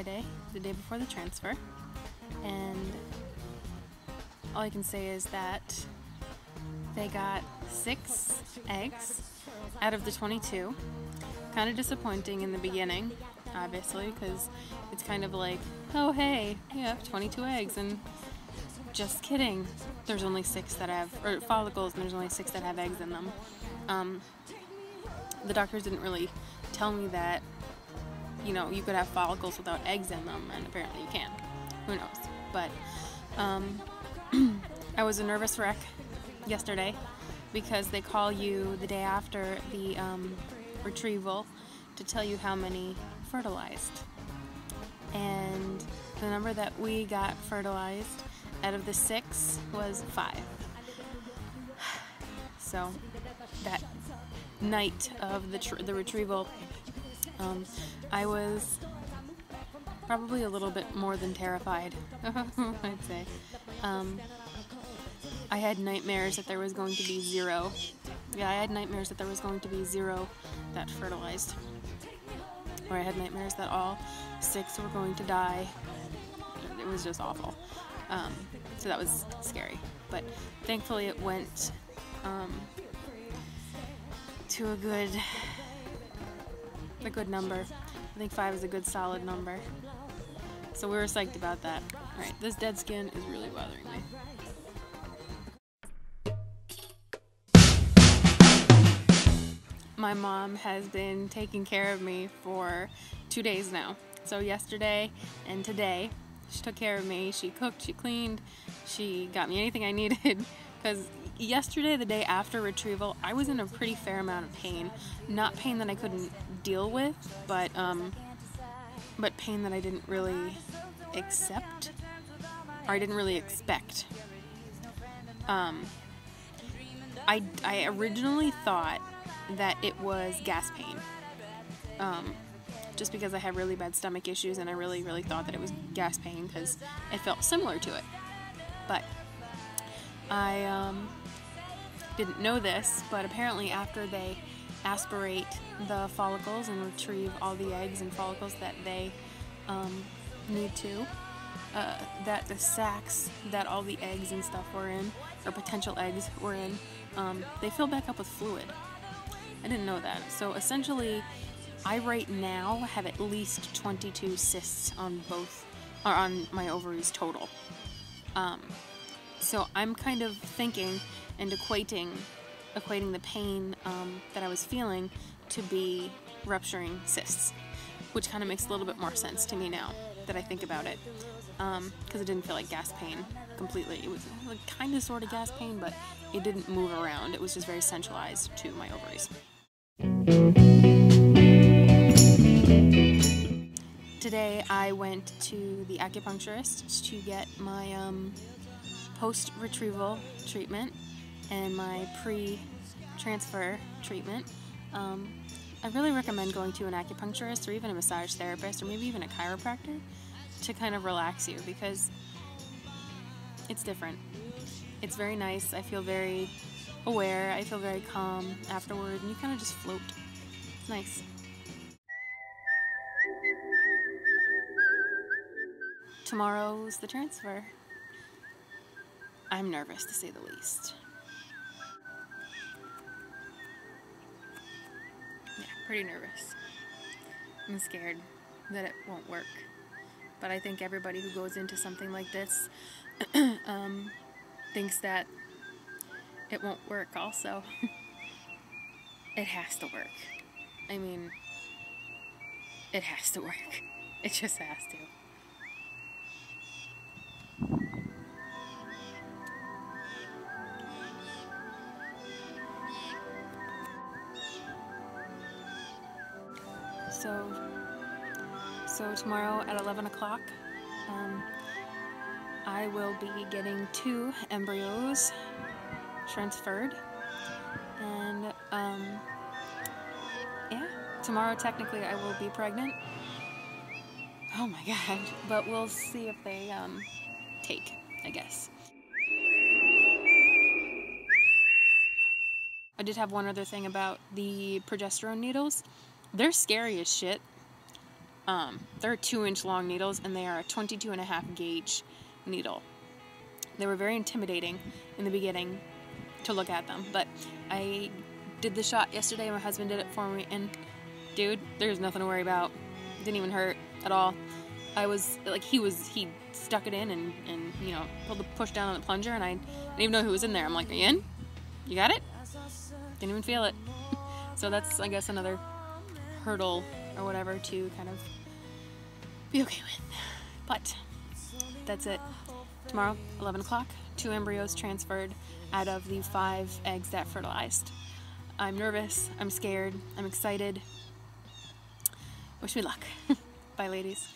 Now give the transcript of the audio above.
Friday, the day before the transfer, and all I can say is that they got 6 eggs out of the 22. Kind of disappointing in the beginning, obviously, because it's kind of like, oh hey, you have 22 eggs, and just kidding, there's only 6 that have, or follicles, and there's only 6 that have eggs in them. The doctors didn't really tell me that, you know, you could have follicles without eggs in them, and apparently you can. Who knows? But I was a nervous wreck yesterday because they call you the day after the retrieval to tell you how many fertilized. And the number that we got fertilized out of the 6 was 5. So that night of the retrieval, I was probably a little bit more than terrified, I'd say. I had nightmares that there was going to be 0. Yeah, I had nightmares that there was going to be 0 that fertilized. Or I had nightmares that all 6 were going to die. It was just awful. So that was scary. But thankfully it went to a good number. I think 5 is a good solid number. So we were psyched about that. Alright, this dead skin is really bothering me. My mom has been taking care of me for 2 days now. So yesterday and today, she took care of me. She cooked, she cleaned, she got me anything I needed. Because yesterday, the day after retrieval, I was in a pretty fair amount of pain. Not pain that I couldn't deal with, but pain that I didn't really accept, or I didn't really expect. I originally thought that it was gas pain, just because I have really bad stomach issues, and I really thought that it was gas pain because it felt similar to it. But I didn't know this, but apparently after they aspirate the follicles and retrieve all the eggs and follicles that they need to, that the sacs that all the eggs and stuff were in, or potential eggs were in, they fill back up with fluid. I didn't know that. So essentially, I right now have at least 22 cysts on both, or on my ovaries total. So I'm kind of thinking and equating the pain that I was feeling to be rupturing cysts, which kind of makes a little bit more sense to me now that I think about it, because it didn't feel like gas pain completely. It was like kind of sort of gas pain, but it didn't move around. It was just very centralized to my ovaries. Today I went to the acupuncturist to get my post-retrieval treatment and my pre-transfer treatment. I really recommend going to an acupuncturist or even a massage therapist or maybe even a chiropractor to kind of relax you, because it's different. It's very nice. I feel very aware. I feel very calm afterward, and you kind of just float. It's nice. Tomorrow's the transfer. I'm nervous, to say the least. Yeah, pretty nervous. I'm scared that it won't work. But I think everybody who goes into something like this thinks that it won't work also. It has to work. I mean, it has to work. It just has to. So tomorrow at 11 o'clock, I will be getting 2 embryos transferred, and yeah, tomorrow technically I will be pregnant. Oh my god, but we'll see if they take, I guess. I did have one other thing about the progesterone needles. They're scary as shit. They're 2-inch long needles, and they are a 22.5 gauge needle. They were very intimidating in the beginning to look at them, but I did the shot yesterday. My husband did it for me, and dude, there's nothing to worry about. It didn't even hurt at all. I was like, he stuck it in and you know, pulled the push down on the plunger, and I didn't even know who was in there. I'm like, are you in? You got it? Didn't even feel it. So that's, I guess, another hurdle or whatever to kind of be okay with. But that's it. Tomorrow, 11 o'clock, 2 embryos transferred out of the 5 eggs that fertilized. I'm nervous, I'm scared, I'm excited. Wish me luck. Bye, ladies.